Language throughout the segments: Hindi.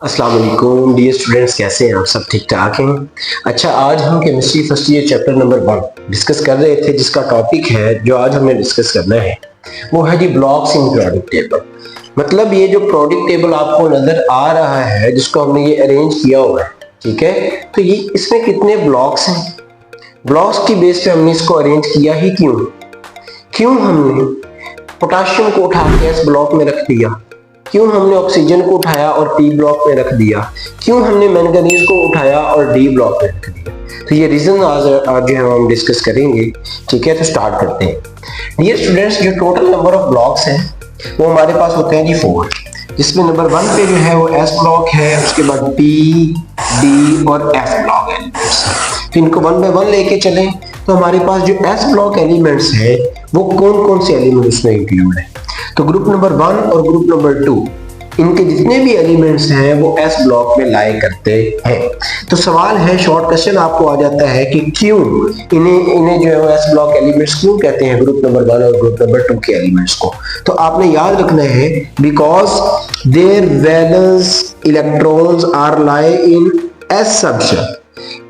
अस्सलाम वालेकुम डियर स्टूडेंट्स, कैसे हैं आप? सब ठीक ठाक हैं? अच्छा, आज हम chemistry first year chapter number 1 discuss कर रहे थे, जिसका टॉपिक है जो आज हमें डिस्कस करना है वो है जी ब्लॉक्स इन पीरियोडिक टेबल। मतलब ये जो पीरियोडिक टेबल आपको नजर आ रहा है, जिसको हमने ये अरेंज किया हुआ है, ठीक है, तो ये इसमें कितने ब्लॉक्स हैं, ब्लॉक्स की बेस पे हमने इसको अरेंज किया ही क्यों क्यों हमने पोटाशियम को उठा के एस ब्लॉक में रख दिया, क्यों हमने ऑक्सीजन को उठाया और पी ब्लॉक में रख दिया, क्यों हमने मैंगनीज को उठाया और डी ब्लॉक में रख दिया। तो ये रीजन आज जो है हम डिस्कस करेंगे। ठीक है, तो स्टार्ट करते हैं। डियर स्टूडेंट्स, जो टोटल नंबर ऑफ ब्लॉक्स हैं वो हमारे पास होते हैं जी 4, जिसमें नंबर 1 पे जो है वो एस ब्लॉक है, उसके बाद पी, डी और एफ ब्लॉक एलिमेंट्स। तो इनको 1 बाय 1 लेके चलें तो हमारे पास जो एस ब्लॉक एलिमेंट्स है वो कौन कौन से एलिमेंट्स उसमें इंक्लूड है। तो ग्रुप नंबर 1 और ग्रुप नंबर 2 इनके जितने भी एलिमेंट्स हैं वो एस ब्लॉक में लाए करते हैं। तो सवाल है, शॉर्ट क्वेश्चन आपको आ जाता है कि क्यों इन्हें जो है एस ब्लॉक एलिमेंट्स क्यों कहते हैं, ग्रुप नंबर 1 और ग्रुप नंबर 2 के एलिमेंट्स को। तो आपने याद रखना है, because there valence electrons are lie in s subshell,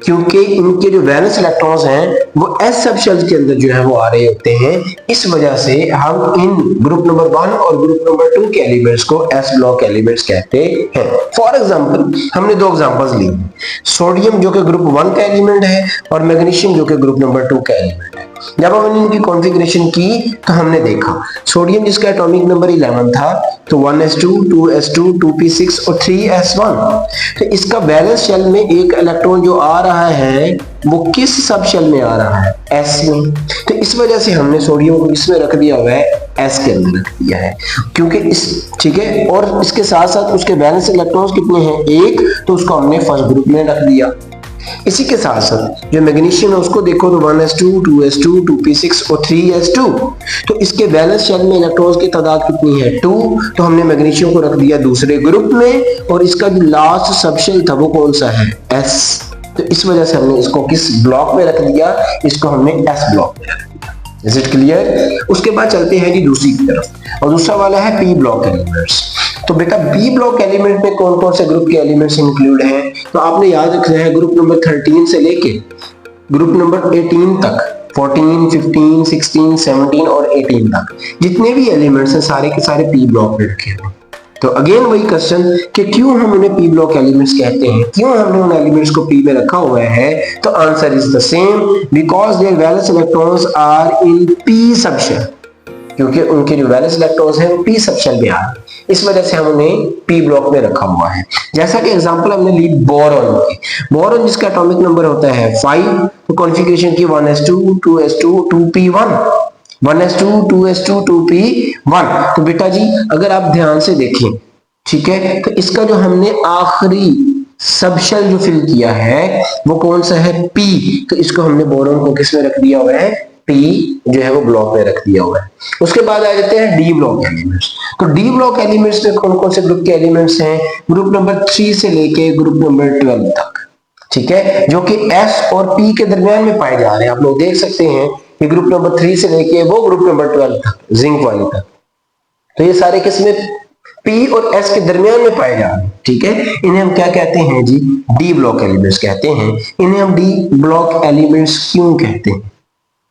क्योंकि इनके जो वैलेंस इलेक्ट्रॉन्स हैं वो एस सब शेल के अंदर जो है वो आ रहे होते हैं। इस वजह से हम इन ग्रुप नंबर 1 और ग्रुप नंबर 2 के एलिमेंट्स को एस ब्लॉक एलिमेंट्स कहते हैं। फॉर एग्जांपल, हमने 2 एग्जांपल्स ली, सोडियम जो कि ग्रुप 1 का एलिमेंट है और मैग्नीशियम जो कि ग्रुप नंबर 2 का एलिमेंट है। जब हमने इनकी कॉन्फ़िगरेशन की तो हमने देखा सोडियम जिसका एटॉमिक नंबर 11 था, तो 1s2 2s2 2p6 और 3s1। तो इसका वैलेंस शेल में एक इलेक्ट्रॉन जो आ रहा है वो किस सब शेल में आ रहा है, s में। तो इस वजह से हमने सोडियम को इसमें रख दिया हुआ है, s के अंदर रख दिया है, क्योंकि इस ठीक है। और इसके साथ साथ उसके वैलेंस इलेक्ट्रॉन्स कितने हैं, 1, तो उसको हमने फर्स्ट ग्रुप में रख दिया। इसी के साथ साथ जो मैग्नीशियम है उसको देखो तो 1s2 2s2 2p6 और 3s2। तो इसके वैलेंस शेल में इलेक्ट्रॉन्स की तादाद कितनी है, 2, तो हमने मैग्नीशियम को रख दिया दूसरे ग्रुप में। और इसका जो लास्ट सबशेल था वो कौन सा है, s। तो इस वजह से हमने इसको किस ब्लॉक में रख दिया, इसको हमने s ब्लॉक में रख दिया। Is it clear? उसके बाद चलते हैं जी दूसरी की तरफ, और दूसरा वाला है पी ब्लॉक एलिमेंट्स। तो बेटा बी ब्लॉक एलिमेंट में कौन कौन से ग्रुप के एलिमेंट्स इंक्लूड हैं, तो आपने याद रखना है ग्रुप नंबर 13 से लेके ग्रुप नंबर 18 तक, 14 15 16 17 और 18 तक जितने भी एलिमेंट्स हैं सारे के सारे पी ब्लॉक में रखे हुए। तो अगेन वही क्वेश्चन कि क्यों हम उन्हें पी ब्लॉक एलिमेंट्स कहते हैं, क्यों हमने उन एलिमेंट्स को पी में रखा हुआ है। तो answer is the same, because there valence electrons are in p subshell, क्योंकि उनके जो वैलेंस इलेक्ट्रॉन्स हैं वो पी सबशेल में आ रहे हैं। इस वजह से हम उन्हें पी ब्लॉक में रखा हुआ है। जैसा कि एग्जांपल हमने ली बोरॉन की, बोरॉन जिसका एटॉमिक नंबर होता है 5, तो कॉन्फ़िगरेशन की 1s2 2s2 2p1, 1s2 2s2 2p1। तो बेटा जी अगर आप ध्यान से देखें, ठीक है, तो इसका जो हमने आखिरी सबशेल जो फिल किया है वो कौन सा है, पी। तो इसको हमने बोरॉन को किस में रख दिया हुआ है, पी जो है वो ब्लॉक में रख दिया हुआ है। उसके बाद आ जाते हैं डी ब्लॉक एलिमेंट्स। तो डी ब्लॉक एलिमेंट्स में कौन कौन से ग्रुप के एलिमेंट्स हैं, ग्रुप नंबर 3 से लेके ग्रुप नंबर 12 तक, ठीक है, जो कि एस और पी के दरमियान में पाए जा रहे हैं। आप लोग देख सकते हैं कि ग्रुप नंबर 3 से लेके वो ग्रुप नंबर 12 तक, जिंक वाले तक, तो ये सारे किसमें, पी और एस के दरमियान में पाए जा रहे हैं। ठीक है, इन्हें हम क्या कहते हैं जी, डी ब्लॉक एलिमेंट्स कहते हैं। इन्हें हम डी ब्लॉक एलिमेंट्स क्यों कहते हैं,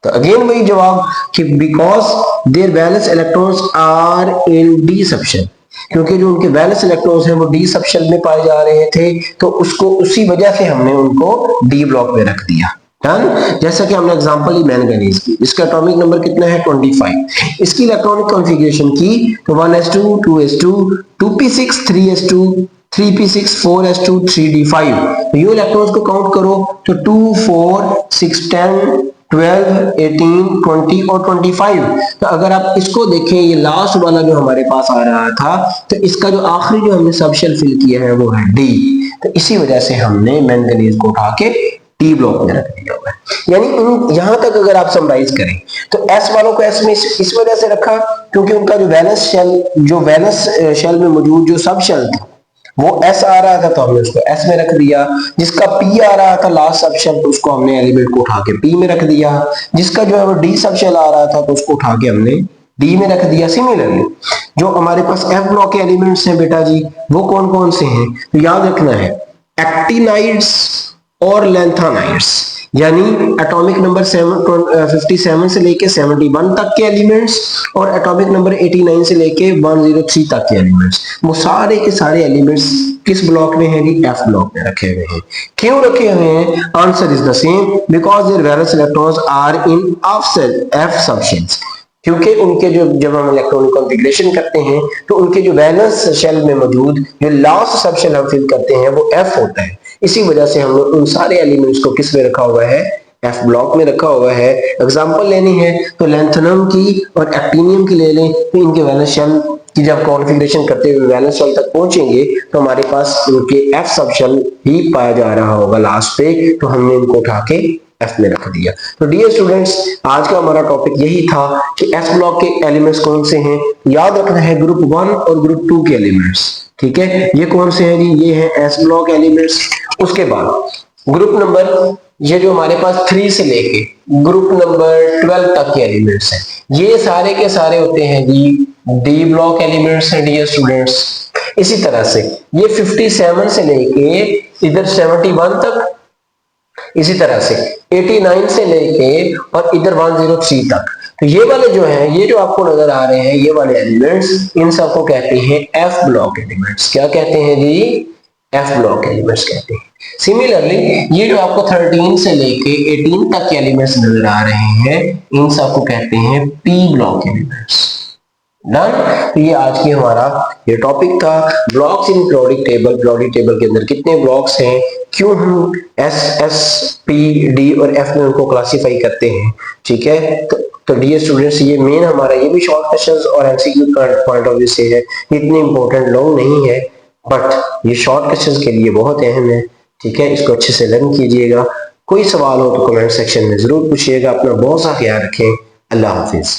तो अगेन वही जवाब कि because there valence electrons are in d subshell, क्योंकि जो उनके वैलेंस इलेक्ट्रॉन्स हैं वो डी सबशेल में पाए जा रहे थे, तो उसको उसी वजह से हमने उनको डी ब्लॉक में रख दिया। डन। जैसा कि हमने एग्जांपल ली मैंगनीज की, इसका एटॉमिक नंबर कितना है 25, इसकी इलेक्ट्रॉनिक कॉन्फ़िगरेशन की तो 1s2 2s2 2p6 3s2 3p6 4s2 3d5। तो ये इलेक्ट्रॉन्स को काउंट करो तो 2 4 6 10 12 18 20 और 25। तो अगर आप इसको देखें, ये लास्ट वाला जो हमारे पास आ रहा था, तो इसका जो आखिरी जो हमने सबशेल फिल किया है वो है डी। तो इसी वजह से हमने मैंगनीज को उठा के डी ब्लॉक में रख दिया हुआ है। यानी यहां तक अगर आप समराइज करें तो एस वालों को एस में इस वजह से रखा क्योंकि उनका जो वैलेंस शेल में मौजूद जो सब शेल था वो एस आ रहा था, तो हमने उसको एस में रख दिया। जिसका पी आ रहा था लास्ट सब शेल, तो उसको हमने एलिमेंट को उठा के पी में रख दिया। जिसका जो है वो डी सब शेल आ रहा था, तो उसको उठा के हमने डी में रख दिया। सिमिलरली जो हमारे पास एफ ब्लॉक के एलिमेंट्स हैं बेटा जी, वो कौन कौन से हैं, तो याद रखना है एक्टिनाइड्स और लैंथानाइड्स, यानी एटॉमिक नंबर 57 से लेके 71 तक के एलिमेंट्स और एटॉमिक नंबर 89 से लेके 103 तक के एलिमेंट्स, वो सारे के सारे एलिमेंट्स किस ब्लॉक में है जी, एफ ब्लॉक में रखे हुए हैं। क्यों रखे हुए हैं, answer is the same, because there valence electrons are in f subshells, क्योंकि उनके जो जब हम इलेक्ट्रॉन कॉन्फ़िगरेशन करते हैं तो उनके जो वैलेंस शेल में मौजूद जो लास्ट सब शेल हम फिल करते हैं वो एफ होता है। इसी वजह से हम उन सारे एलिमेंट्स को किस में रखा हुआ है, एफ ब्लॉक में रखा हुआ है। एग्जांपल लेनी है तो लैंथेनम की और एक्टिनियम की ले लें, तो इनके वैलेंस शेल की जब कॉन्फ़िगरेशन करते हुए वैलेंस शेल तक पहुंचेंगे तो हमारे पास उनके एफ सब शेल ही पाया जा रहा होगा लास्ट पे, तो हमने इनको उठा के एफ में रख दिया। तो डियर स्टूडेंट्स, आज का हमारा टॉपिक यही था कि एस ब्लॉक के एलिमेंट्स कौन से हैं। याद रखना है ग्रुप 1 और ग्रुप 2 के एलिमेंट्स, ठीक है। ये कौन से हैं जी, ये हैं एस ब्लॉक एलिमेंट्स। उसके बाद ग्रुप नंबर, ये जो हमारे पास 3 से लेके ग्रुप नंबर 12 तक के एलिमेंट्स हैं, ये सारे के सारे होते हैं जी डी ब्लॉक एलिमेंट्स हैं डियर स्टूडेंट्स। इसी तरह से ये 57 से लेके इधर 71 तक, इसी तरह से 89 से लेके और इधर 103 तक, तो ये वाले जो हैं, ये जो आपको नजर आ रहे हैं ये वाले एलिमेंट्स, इन सबको कहते हैं एफ ब्लॉक एलिमेंट्स। क्या कहते हैं जी, एफ ब्लॉक एलिमेंट्स कहते हैं। सिमिलरली ये जो आपको 13 से लेके 18 तक के एलिमेंट्स नजर आ रहे हैं, इन सबको कहते हैं पी ब्लॉक एलिमेंट्स। डन। तो ये आज की हमारा ये टॉपिक था, blocks in periodic table. Periodic table के अंदर कितने ब्लॉक्स हैं, क्यों हम एस पी डी और एफ में उनको क्लासिफाई करते हैं, ठीक है। तो डियर स्टूडेंट्स, ये मेन हमारा ये भी शॉर्ट क्वेश्चंस और एमसीक्यू पॉइंट ऑफ व्यू से है, इतने इंपॉर्टेंट लॉन्ग नहीं है, बट ये शॉर्ट क्वेश्चंस के लिए बहुत अहम है, ठीक है। इसको अच्छे से लर्न कीजिएगा। कोई सवाल हो तो कमेंट सेक्शन में जरूर पूछिएगा। अपना बहुत सा ख्याल रखें। अल्लाह हाफिज।